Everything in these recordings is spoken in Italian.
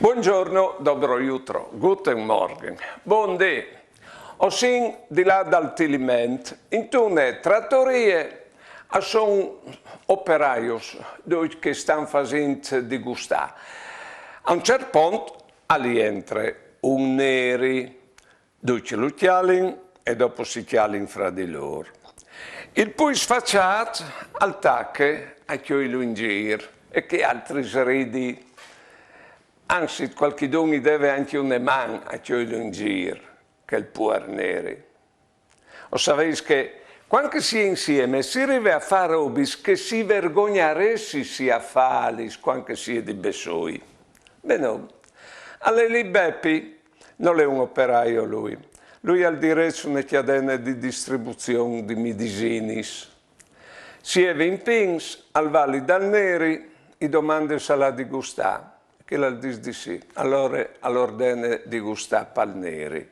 Buongiorno, dobro jutro, guten Morgen, buondì. Osin di là dal Tiliment, in tune trattorie sono operaios che stanno facendo di gustare. A un certo punto entra un neri, dove lo chialin e dopo si chialin fra di loro. Il poi sfacciato al tacche a chi lo in giro e che altri ridi. Anzi, qualche doni deve anche un man a chi lo in giro, che il puer neri. O sapete che quando si è insieme si arriva a fare obis che si vergognaresti sia falis quando si è di Bessoi. Beh no, alle lì Beppi non è un operaio lui. Lui ha il diritto una catena di distribuzione di medicinis. Si è in pins al Valli dal Neri e domande se la di gustare. Che la dice di sì, allora all'ordine di gustare Palneri.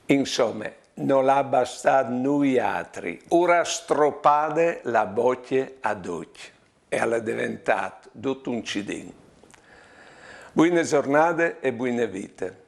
Insomma, non l'ha bastato noi altri, ora stroppate la bocce ad occhio e è diventato tutto un cidin. Buone giornate e buone vite.